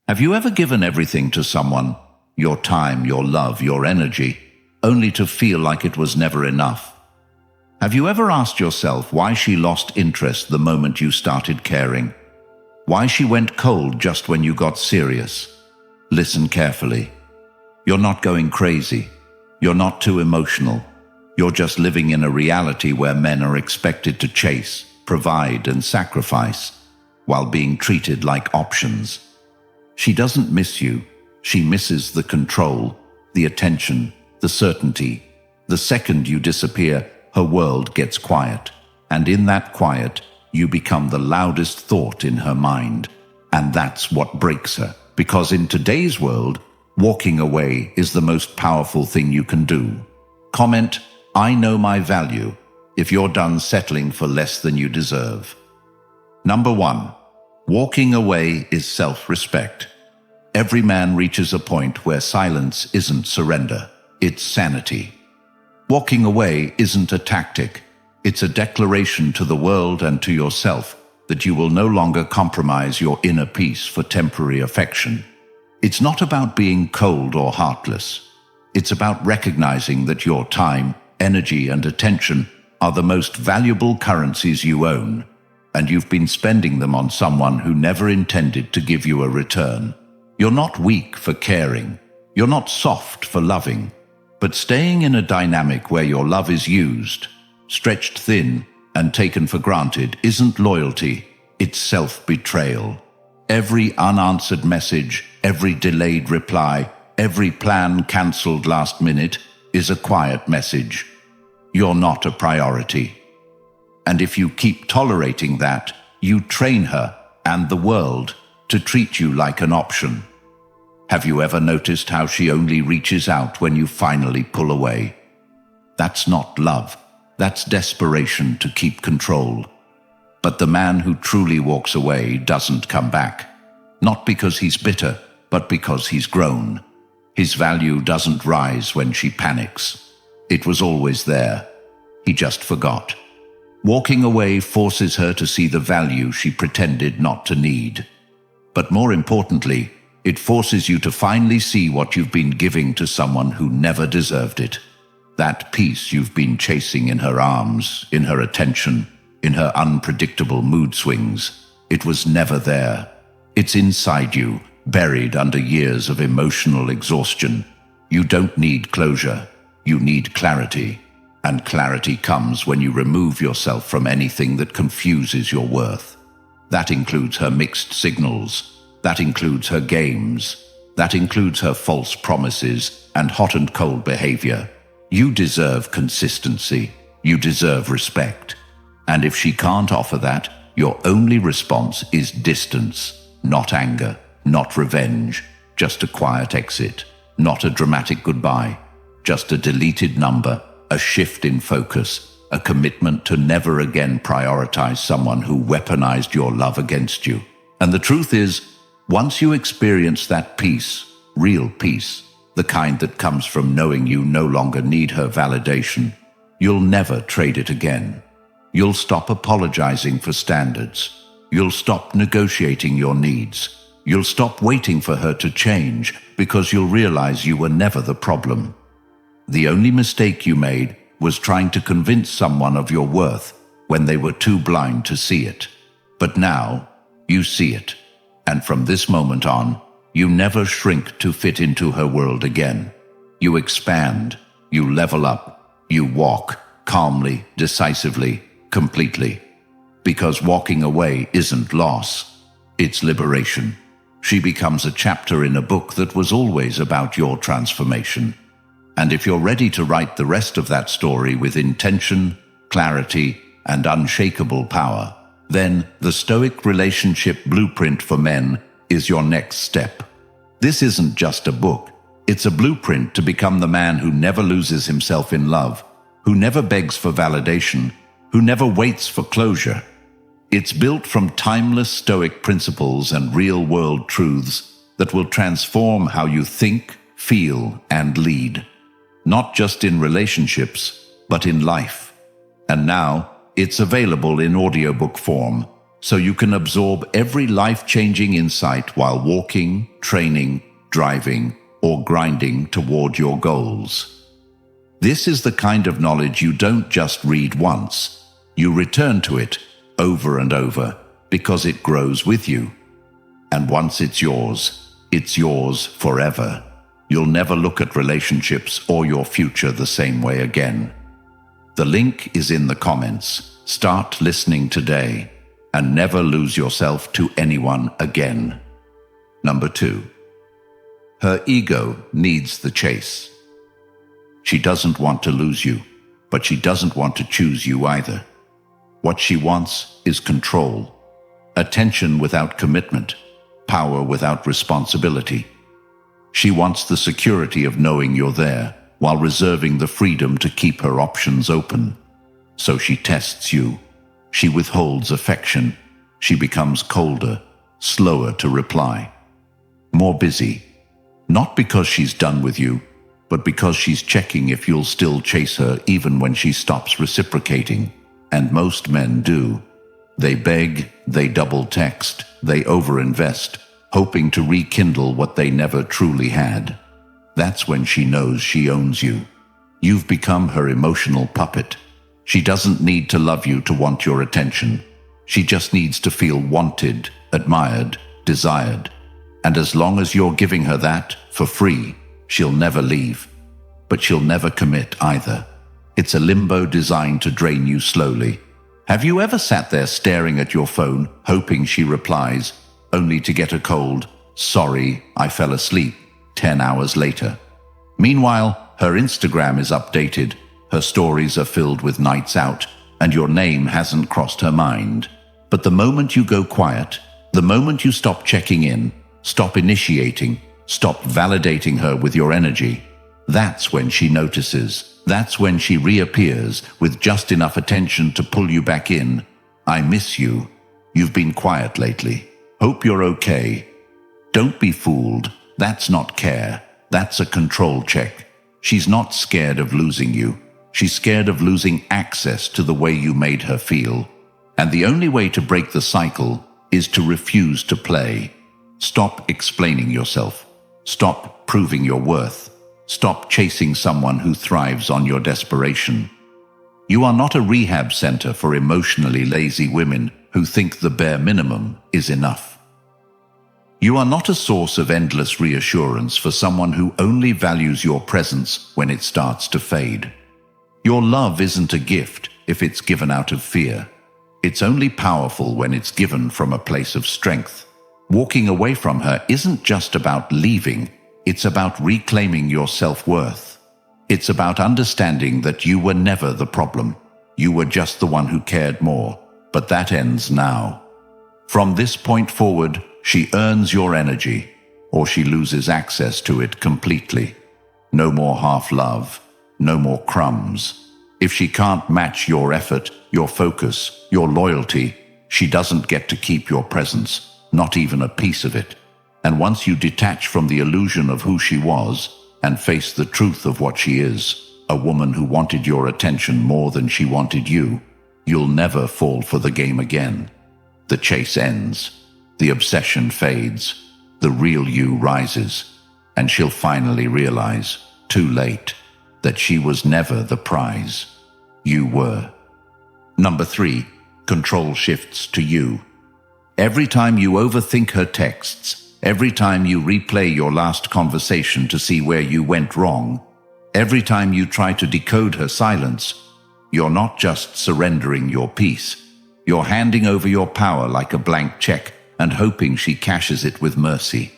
Have you ever given everything to someone, your time, your love, your energy, only to feel like it was never enough? Have you ever asked yourself why she lost interest the moment you started caring? Why she went cold just when you got serious? Listen carefully. You're not going crazy. You're not too emotional. You're just living in a reality where men are expected to chase, provide, and sacrifice, while being treated like options. She doesn't miss you. She misses the control, the attention, the certainty. The second you disappear, her world gets quiet. And in that quiet, you become the loudest thought in her mind. And that's what breaks her. Because in today's world, walking away is the most powerful thing you can do. Comment, "I know my value," if you're done settling for less than you deserve. Number 1. Walking away is self-respect. Every man reaches a point where silence isn't surrender, it's sanity. Walking away isn't a tactic, it's a declaration to the world and to yourself that you will no longer compromise your inner peace for temporary affection. It's not about being cold or heartless. It's about recognizing that your time, energy, and attention are the most valuable currencies you own, and you've been spending them on someone who never intended to give you a return. You're not weak for caring. You're not soft for loving. But staying in a dynamic where your love is used, stretched thin, and taken for granted isn't loyalty, it's self-betrayal. Every unanswered message, every delayed reply, every plan cancelled last minute is a quiet message. You're not a priority. And if you keep tolerating that, you train her and the world to treat you like an option. Have you ever noticed how she only reaches out when you finally pull away? That's not love. That's desperation to keep control. But the man who truly walks away doesn't come back. Not because he's bitter, but because he's grown. His value doesn't rise when she panics. It was always there. He just forgot. Walking away forces her to see the value she pretended not to need. But more importantly, it forces you to finally see what you've been giving to someone who never deserved it. That peace you've been chasing in her arms, in her attention, in her unpredictable mood swings. It was never there. It's inside you, buried under years of emotional exhaustion. You don't need closure. You need clarity. And clarity comes when you remove yourself from anything that confuses your worth. That includes her mixed signals. That includes her games. That includes her false promises and hot and cold behavior. You deserve consistency. You deserve respect. And if she can't offer that, your only response is distance, not anger, not revenge, just a quiet exit, not a dramatic goodbye, just a deleted number, a shift in focus, a commitment to never again prioritize someone who weaponized your love against you. And the truth is, once you experience that peace, real peace, the kind that comes from knowing you no longer need her validation, you'll never trade it again. You'll stop apologizing for standards. You'll stop negotiating your needs. You'll stop waiting for her to change because you'll realize you were never the problem. The only mistake you made was trying to convince someone of your worth when they were too blind to see it. But now, you see it. And from this moment on, you never shrink to fit into her world again. You expand, you level up, you walk calmly, decisively, completely. Because walking away isn't loss, it's liberation. She becomes a chapter in a book that was always about your transformation. And if you're ready to write the rest of that story with intention, clarity, and unshakable power, then the Stoic Relationship Blueprint for Men is your next step. This isn't just a book. It's a blueprint to become the man who never loses himself in love, who never begs for validation, who never waits for closure. It's built from timeless Stoic principles and real-world truths that will transform how you think, feel, and lead. Not just in relationships, but in life. And now, it's available in audiobook form. so you can absorb every life-changing insight while walking, training, driving, or grinding toward your goals. This is the kind of knowledge you don't just read once. You return to it over and over because it grows with you. And once it's yours forever. You'll never look at relationships or your future the same way again. The link is in the comments. Start listening today and never lose yourself to anyone again. Number 2. Her ego needs the chase. She doesn't want to lose you, but she doesn't want to choose you either. What she wants is control, attention without commitment, power without responsibility. She wants the security of knowing you're there, while reserving the freedom to keep her options open. So she tests you. She withholds affection. She becomes colder, slower to reply, more busy. Not because she's done with you, but because she's checking if you'll still chase her even when she stops reciprocating. And most men do. They beg, they double text, they overinvest, hoping to rekindle what they never truly had. That's when she knows she owns you. You've become her emotional puppet. She doesn't need to love you to want your attention. She just needs to feel wanted, admired, desired. And as long as you're giving her that for free, she'll never leave. But she'll never commit either. It's a limbo designed to drain you slowly. Have you ever sat there staring at your phone, hoping she replies, only to get a cold, "Sorry, I fell asleep," 10 hours later? Meanwhile, her Instagram is updated, her stories are filled with nights out, and your name hasn't crossed her mind. But the moment you go quiet, the moment you stop checking in, stop initiating, stop validating her with your energy, that's when she notices. That's when she reappears with just enough attention to pull you back in. "I miss you. You've been quiet lately. Hope you're okay." Don't be fooled. That's not care. That's a control check. She's not scared of losing you. She's scared of losing access to the way you made her feel. And the only way to break the cycle is to refuse to play. Stop explaining yourself. Stop proving your worth. Stop chasing someone who thrives on your desperation. You are not a rehab center for emotionally lazy women who think the bare minimum is enough. You are not a source of endless reassurance for someone who only values your presence when it starts to fade. Your love isn't a gift if it's given out of fear. It's only powerful when it's given from a place of strength. Walking away from her isn't just about leaving. It's about reclaiming your self-worth. It's about understanding that you were never the problem. You were just the one who cared more. But that ends now. From this point forward, she earns your energy, or she loses access to it completely. No more half-love, no more crumbs. If she can't match your effort, your focus, your loyalty, she doesn't get to keep your presence, not even a piece of it. And once you detach from the illusion of who she was and face the truth of what she is, a woman who wanted your attention more than she wanted you, you'll never fall for the game again. The chase ends. The obsession fades. The real you rises. And she'll finally realize, too late, that she was never the prize. You were. Number 3, control shifts to you. Every time you overthink her texts, every time you replay your last conversation to see where you went wrong, every time you try to decode her silence, you're not just surrendering your peace. You're handing over your power like a blank check and hoping she cashes it with mercy.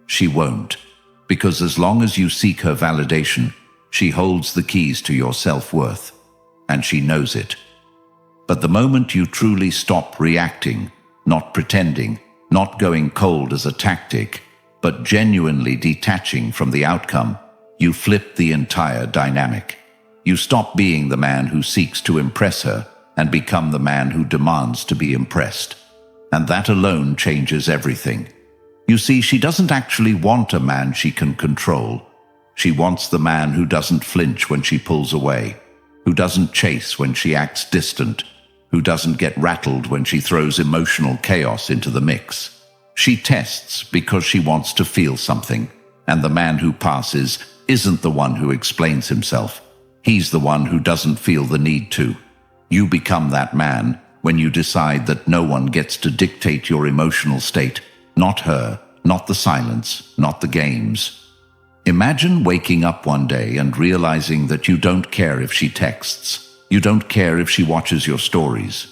She won't, because as long as you seek her validation, she holds the keys to your self-worth, and she knows it. But the moment you truly stop reacting, not pretending, not going cold as a tactic, but genuinely detaching from the outcome, you flip the entire dynamic. You stop being the man who seeks to impress her and become the man who demands to be impressed. And that alone changes everything. You see, she doesn't actually want a man she can control. She wants the man who doesn't flinch when she pulls away, who doesn't chase when she acts distant, who doesn't get rattled when she throws emotional chaos into the mix. She tests because she wants to feel something, and the man who passes isn't the one who explains himself. He's the one who doesn't feel the need to. You become that man when you decide that no one gets to dictate your emotional state, not her, not the silence, not the games. Imagine waking up one day and realizing that you don't care if she texts. You don't care if she watches your stories.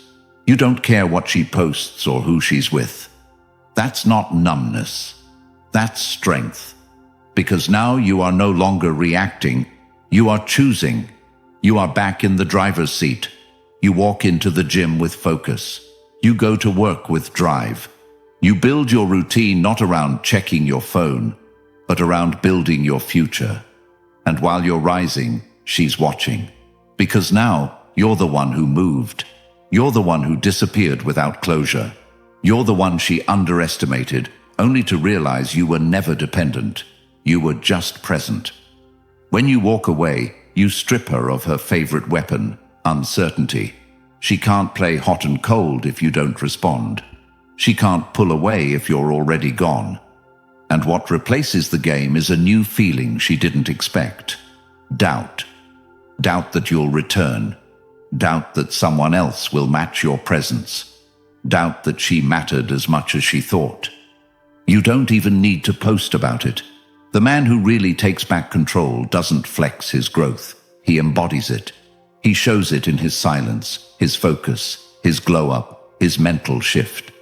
You don't care what she posts or who she's with. That's not numbness. That's strength. Because now you are no longer reacting. You are choosing. You are back in the driver's seat. You walk into the gym with focus. You go to work with drive. You build your routine not around checking your phone, but around building your future. And while you're rising, she's watching. Because now, you're the one who moved. You're the one who disappeared without closure. You're the one she underestimated, only to realize you were never dependent. You were just present. When you walk away, you strip her of her favorite weapon, uncertainty. She can't play hot and cold if you don't respond. She can't pull away if you're already gone. And what replaces the game is a new feeling she didn't expect. Doubt. Doubt that you'll return. Doubt that someone else will match your presence. Doubt that she mattered as much as she thought. You don't even need to post about it. The man who really takes back control doesn't flex his growth. He embodies it. He shows it in his silence, his focus, his glow-up, his mental shift.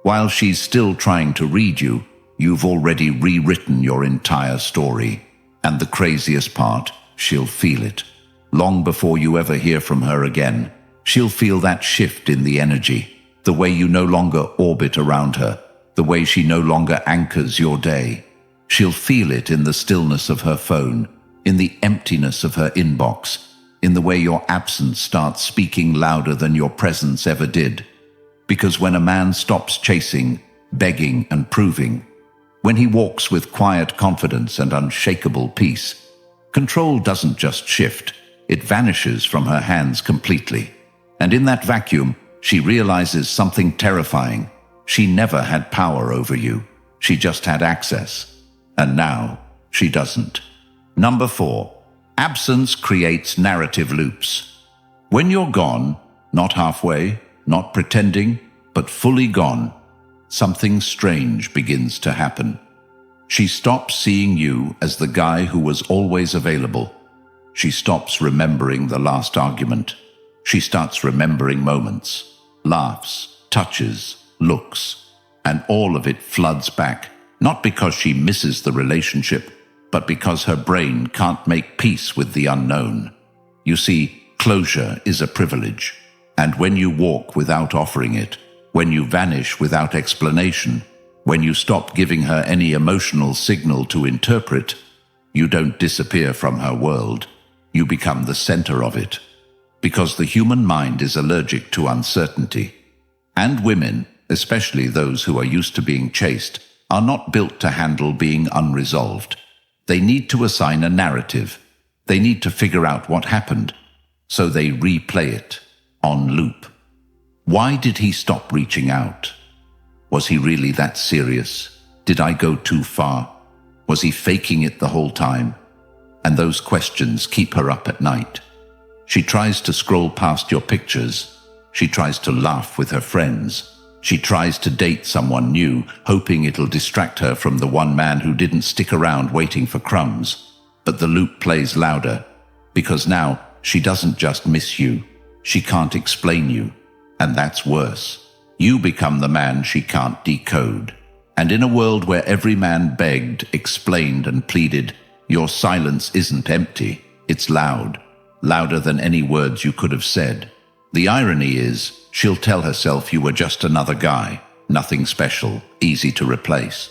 While she's still trying to read you, you've already rewritten your entire story. And the craziest part, she'll feel it. Long before you ever hear from her again, she'll feel that shift in the energy, the way you no longer orbit around her, the way she no longer anchors your day. She'll feel it in the stillness of her phone, in the emptiness of her inbox, in the way your absence starts speaking louder than your presence ever did. Because when a man stops chasing, begging, and proving, when he walks with quiet confidence and unshakable peace, control doesn't just shift, it vanishes from her hands completely. And in that vacuum, she realizes something terrifying. She never had power over you. She just had access. And now, she doesn't. Number 4. Absence creates narrative loops. When you're gone, not halfway, not pretending, but fully gone, something strange begins to happen. She stops seeing you as the guy who was always available. She stops remembering the last argument. She starts remembering moments, laughs, touches, looks, and all of it floods back, not because she misses the relationship, but because her brain can't make peace with the unknown. You see, closure is a privilege, and when you walk without offering it, when you vanish without explanation, when you stop giving her any emotional signal to interpret, you don't disappear from her world. You become the center of it. Because the human mind is allergic to uncertainty. And women, especially those who are used to being chased, are not built to handle being unresolved. They need to assign a narrative. They need to figure out what happened. So they replay it, on loop. Why did he stop reaching out? Was he really that serious? Did I go too far? Was he faking it the whole time? And those questions keep her up at night. She tries to scroll past your pictures. She tries to laugh with her friends. She tries to date someone new, hoping it'll distract her from the one man who didn't stick around waiting for crumbs. But the loop plays louder, because now she doesn't just miss you. She can't explain you. And that's worse. You become the man she can't decode. And in a world where every man begged, explained, and pleaded, your silence isn't empty. It's loud. Louder than any words you could have said. The irony is, she'll tell herself you were just another guy, nothing special, easy to replace.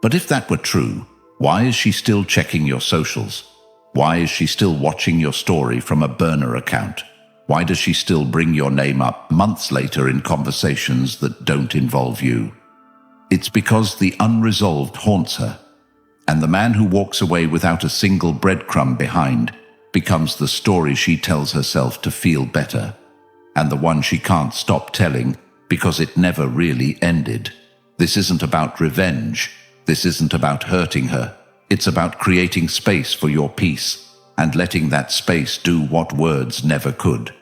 But if that were true, why is she still checking your socials? Why is she still watching your story from a burner account? Why does she still bring your name up months later in conversations that don't involve you? It's because the unresolved haunts her, and the man who walks away without a single breadcrumb behind becomes the story she tells herself to feel better. and the one she can't stop telling because it never really ended. This isn't about revenge. This isn't about hurting her. It's about creating space for your peace and letting that space do what words never could.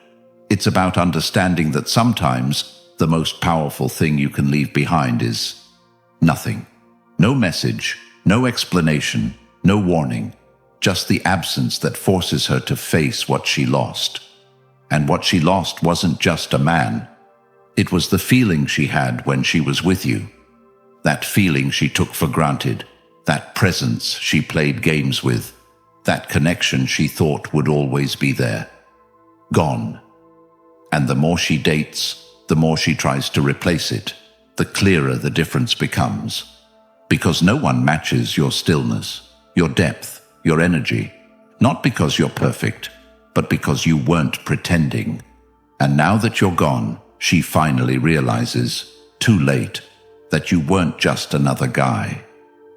It's about understanding that sometimes the most powerful thing you can leave behind is nothing. No message, no explanation, no warning, just the absence that forces her to face what she lost. And what she lost wasn't just a man. It was the feeling she had when she was with you. That feeling she took for granted, that presence she played games with, that connection she thought would always be there. Gone. And the more she dates, the more she tries to replace it, the clearer the difference becomes. Because no one matches your stillness, your depth, your energy, not because you're perfect, but because you weren't pretending. And now that you're gone, she finally realizes, too late, that you weren't just another guy.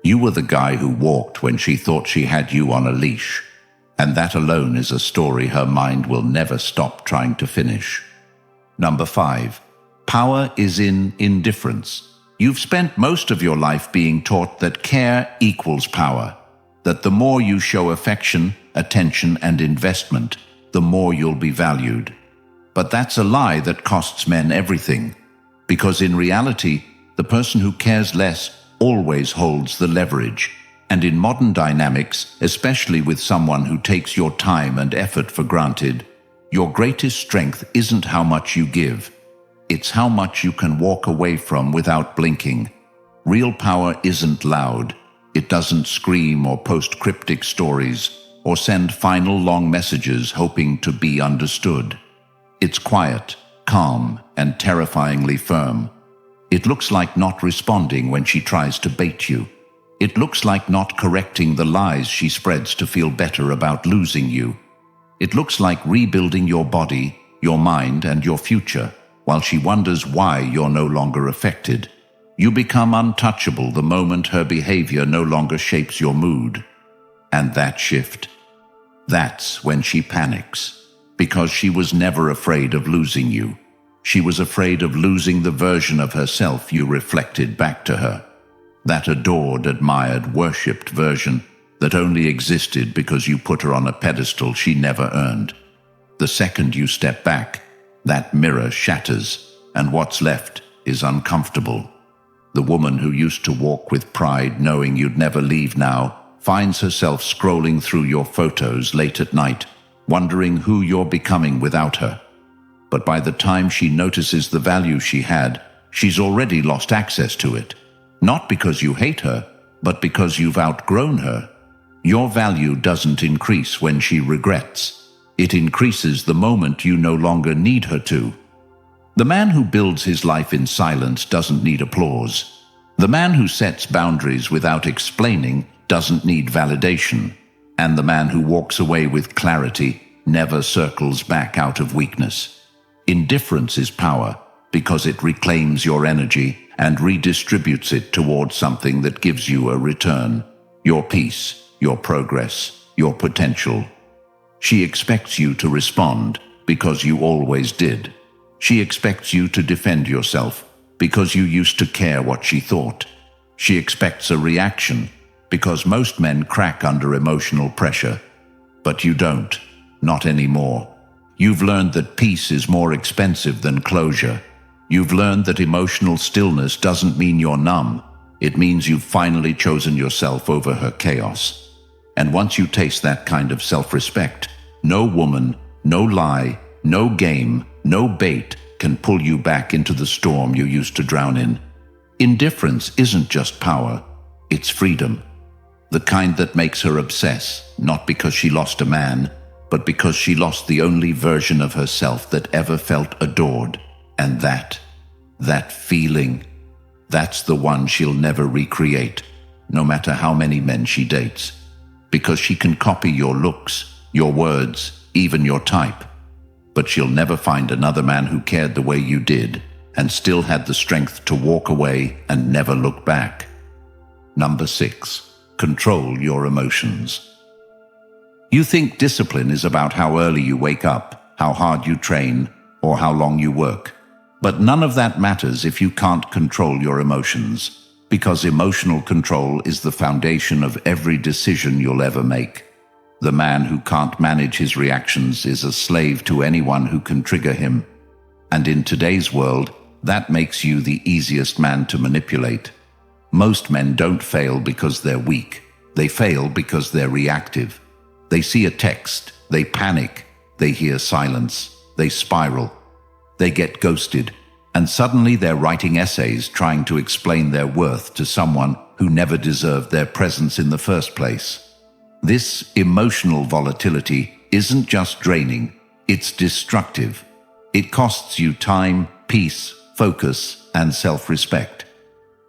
You were the guy who walked when she thought she had you on a leash. And that alone is a story her mind will never stop trying to finish. Number 5. Power is in indifference. You've spent most of your life being taught that care equals power, that the more you show affection, attention, and investment, the more you'll be valued. But that's a lie that costs men everything, because in reality, the person who cares less always holds the leverage. And in modern dynamics, especially with someone who takes your time and effort for granted, your greatest strength isn't how much you give. It's how much you can walk away from without blinking. Real power isn't loud. It doesn't scream or post cryptic stories or send final long messages hoping to be understood. It's quiet, calm, and terrifyingly firm. It looks like not responding when she tries to bait you. It looks like not correcting the lies she spreads to feel better about losing you. It looks like rebuilding your body, your mind, and your future, while she wonders why you're no longer affected. You become untouchable the moment her behavior no longer shapes your mood. And that shift, that's when she panics, because she was never afraid of losing you. She was afraid of losing the version of herself you reflected back to her. That adored, admired, worshipped version that only existed because you put her on a pedestal she never earned. The second you step back, that mirror shatters, and what's left is uncomfortable. The woman who used to walk with pride knowing you'd never leave now finds herself scrolling through your photos late at night, wondering who you're becoming without her. But by the time she notices the value she had, she's already lost access to it. Not because you hate her, but because you've outgrown her. Your value doesn't increase when she regrets. It increases the moment you no longer need her to. The man who builds his life in silence doesn't need applause. The man who sets boundaries without explaining doesn't need validation. And the man who walks away with clarity never circles back out of weakness. Indifference is power because it reclaims your energy and redistributes it towards something that gives you a return. Your peace, your progress, your potential. She expects you to respond because you always did. She expects you to defend yourself because you used to care what she thought. She expects a reaction because most men crack under emotional pressure. But you don't, not anymore. You've learned that peace is more expensive than closure. You've learned that emotional stillness doesn't mean you're numb. It means you've finally chosen yourself over her chaos. And once you taste that kind of self-respect, no woman, no lie, no game, no bait can pull you back into the storm you used to drown in. Indifference isn't just power, it's freedom. The kind that makes her obsess, not because she lost a man, but because she lost the only version of herself that ever felt adored. And that feeling, that's the one she'll never recreate, no matter how many men she dates. Because she can copy your looks, your words, even your type. But she'll never find another man who cared the way you did and still had the strength to walk away and never look back. Number 6. Control your emotions. You think discipline is about how early you wake up, how hard you train, or how long you work. But none of that matters if you can't control your emotions, because emotional control is the foundation of every decision you'll ever make. The man who can't manage his reactions is a slave to anyone who can trigger him. And in today's world, that makes you the easiest man to manipulate. Most men don't fail because they're weak. They fail because they're reactive. They see a text, they panic, they hear silence, they spiral. They get ghosted, and suddenly they're writing essays trying to explain their worth to someone who never deserved their presence in the first place. This emotional volatility isn't just draining, it's destructive. It costs you time, peace, focus, and self-respect.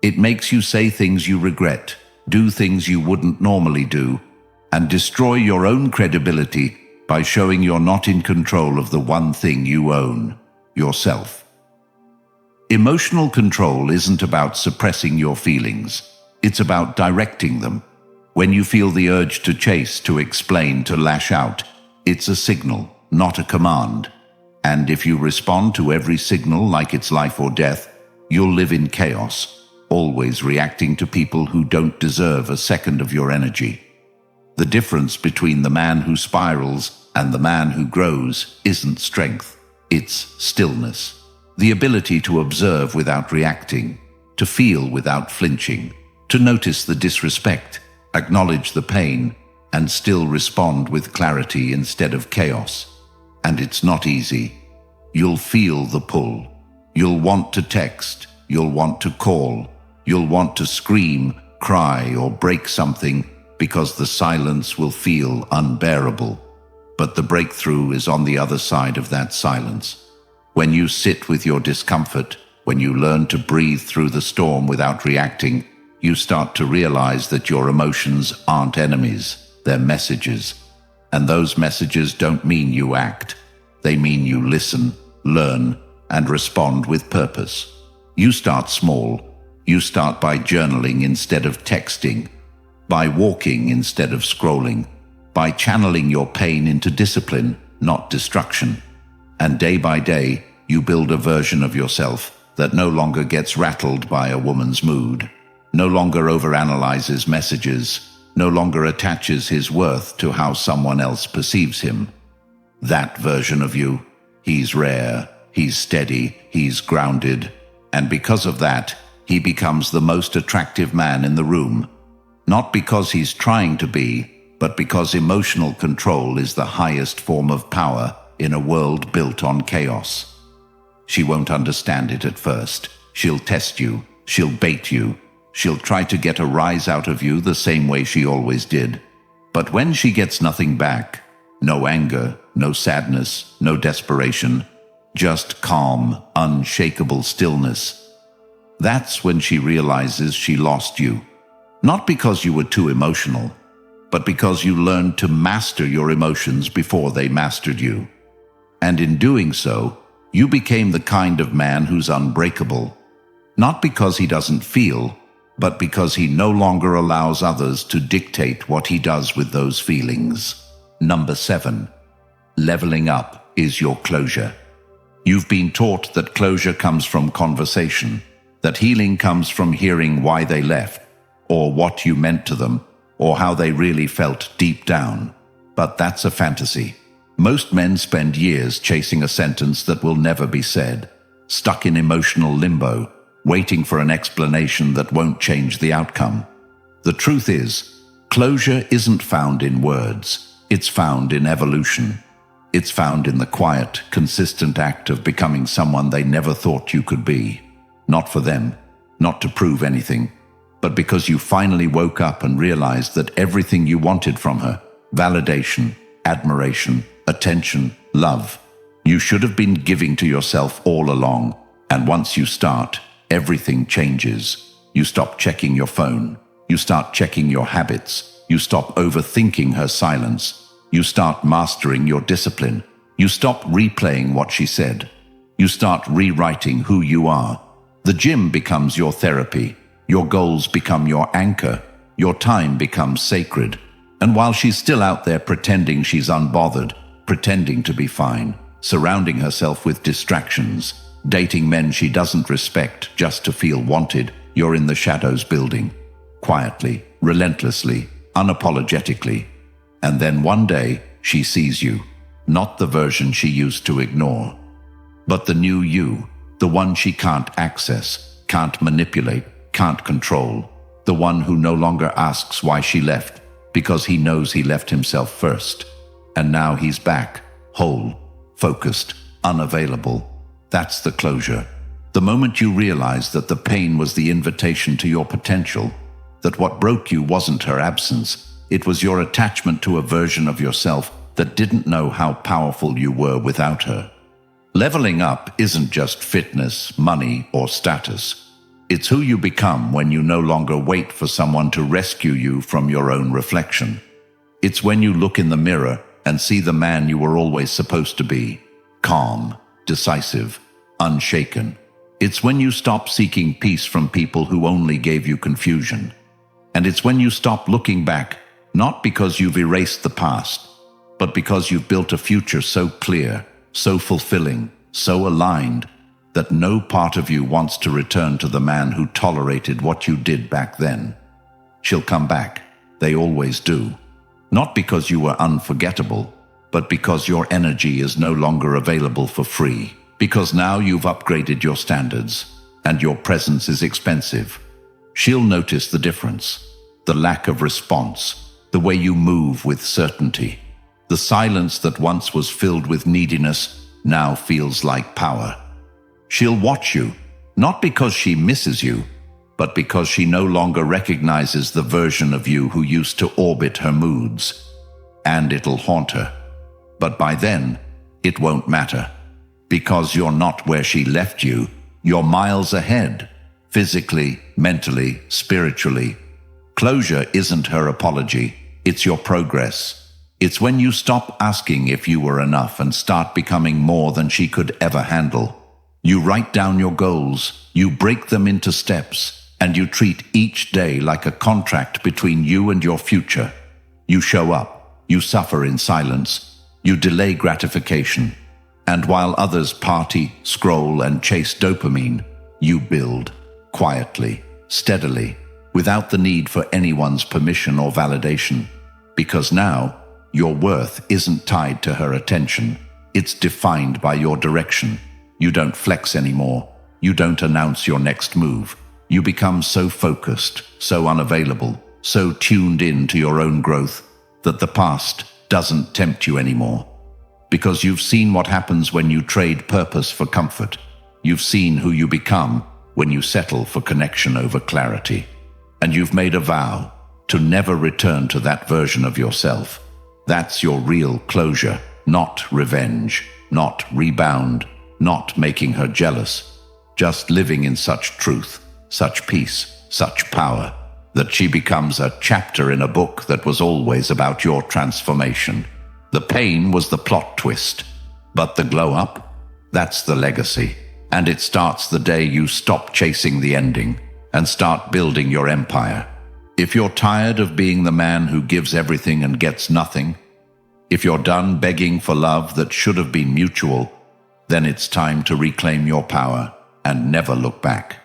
It makes you say things you regret, do things you wouldn't normally do, and destroy your own credibility by showing you're not in control of the one thing you own: yourself. Emotional control isn't about suppressing your feelings. It's about directing them. When you feel the urge to chase, to explain, to lash out, it's a signal, not a command. And if you respond to every signal like it's life or death, you'll live in chaos, always reacting to people who don't deserve a second of your energy. The difference between the man who spirals and the man who grows isn't strength, it's stillness. The ability to observe without reacting, to feel without flinching, to notice the disrespect, acknowledge the pain, and still respond with clarity instead of chaos. And it's not easy. You'll feel the pull. You'll want to text, you'll want to call, you'll want to scream, cry, or break something because the silence will feel unbearable. But the breakthrough is on the other side of that silence. When you sit with your discomfort, when you learn to breathe through the storm without reacting, you start to realize that your emotions aren't enemies, they're messages. And those messages don't mean you act. They mean you listen, learn, and respond with purpose. You start small. You start by journaling instead of texting, by walking instead of scrolling, by channeling your pain into discipline, not destruction. And day by day, you build a version of yourself that no longer gets rattled by a woman's mood, no longer overanalyzes messages, no longer attaches his worth to how someone else perceives him. That version of you, he's rare, he's steady, he's grounded, and because of that, he becomes the most attractive man in the room. Not because he's trying to be, but because emotional control is the highest form of power in a world built on chaos. She won't understand it at first. She'll test you, she'll bait you, she'll try to get a rise out of you the same way she always did. But when she gets nothing back, no anger, no sadness, no desperation, just calm, unshakable stillness, that's when she realizes she lost you. Not because you were too emotional, but because you learned to master your emotions before they mastered you. And in doing so, you became the kind of man who's unbreakable, not because he doesn't feel, but because he no longer allows others to dictate what he does with those feelings. Number 7. Leveling up is your closure. You've been taught that closure comes from conversation, that healing comes from hearing why they left, or what you meant to them, or how they really felt deep down. But that's a fantasy. Most men spend years chasing a sentence that will never be said, stuck in emotional limbo, waiting for an explanation that won't change the outcome. The truth is, closure isn't found in words, it's found in evolution. It's found in the quiet, consistent act of becoming someone they never thought you could be. Not for them, not to prove anything, but because you finally woke up and realized that everything you wanted from her, validation, admiration, attention, love, you should have been giving to yourself all along. And once you start, everything changes. You stop checking your phone. You start checking your habits. You stop overthinking her silence. You start mastering your discipline. You stop replaying what she said. You start rewriting who you are. The gym becomes your therapy. Your goals become your anchor. Your time becomes sacred. And while she's still out there pretending she's unbothered, pretending to be fine, surrounding herself with distractions, dating men she doesn't respect just to feel wanted. You're in the shadows building, quietly, relentlessly, unapologetically. And then one day, she sees you, not the version she used to ignore, but the new you, the one she can't access, can't manipulate, can't control, the one who no longer asks why she left, because he knows he left himself first. And now he's back, whole, focused, unavailable. That's the closure. The moment you realize that the pain was the invitation to your potential, that what broke you wasn't her absence, it was your attachment to a version of yourself that didn't know how powerful you were without her. Leveling up isn't just fitness, money, or status. It's who you become when you no longer wait for someone to rescue you from your own reflection. It's when you look in the mirror and see the man you were always supposed to be, calm, decisive, unshaken. It's when you stop seeking peace from people who only gave you confusion. And it's when you stop looking back, not because you've erased the past, but because you've built a future so clear, so fulfilling, so aligned, that no part of you wants to return to the man who tolerated what you did back then. She'll come back. They always do. Not because you were unforgettable, but because your energy is no longer available for free. Because now you've upgraded your standards, and your presence is expensive. She'll notice the difference, the lack of response, the way you move with certainty. The silence that once was filled with neediness now feels like power. She'll watch you, not because she misses you, but because she no longer recognizes the version of you who used to orbit her moods. And it'll haunt her. But by then, it won't matter. Because you're not where she left you, you're miles ahead, physically, mentally, spiritually. Closure isn't her apology, it's your progress. It's when you stop asking if you were enough and start becoming more than she could ever handle. You write down your goals, you break them into steps, and you treat each day like a contract between you and your future. You show up, you suffer in silence, you delay gratification. And while others party, scroll, and chase dopamine, you build, quietly, steadily, without the need for anyone's permission or validation. Because now, your worth isn't tied to her attention. It's defined by your direction. You don't flex anymore. You don't announce your next move. You become so focused, so unavailable, so tuned in to your own growth, that the past doesn't tempt you anymore. Because you've seen what happens when you trade purpose for comfort. You've seen who you become when you settle for connection over clarity. And you've made a vow to never return to that version of yourself. That's your real closure, not revenge, not rebound, not making her jealous. Just living in such truth, such peace, such power, that she becomes a chapter in a book that was always about your transformation. The pain was the plot twist, but the glow-up, that's the legacy. And it starts the day you stop chasing the ending and start building your empire. If you're tired of being the man who gives everything and gets nothing, if you're done begging for love that should have been mutual, then it's time to reclaim your power and never look back.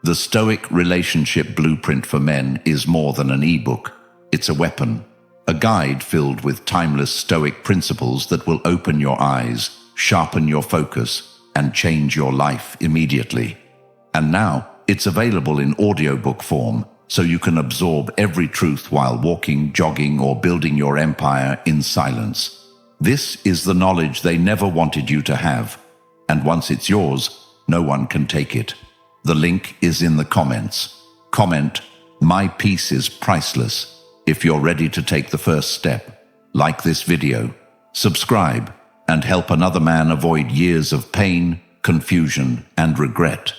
The Stoic Relationship Blueprint for Men is more than an ebook. It's a weapon. A guide filled with timeless Stoic principles that will open your eyes, sharpen your focus, and change your life immediately. And now, it's available in audiobook form, so you can absorb every truth while walking, jogging, or building your empire in silence. This is the knowledge they never wanted you to have, and once it's yours, no one can take it. The link is in the comments. Comment, "My peace is priceless," if you're ready to take the first step. Like this video, subscribe, and help another man avoid years of pain, confusion, and regret.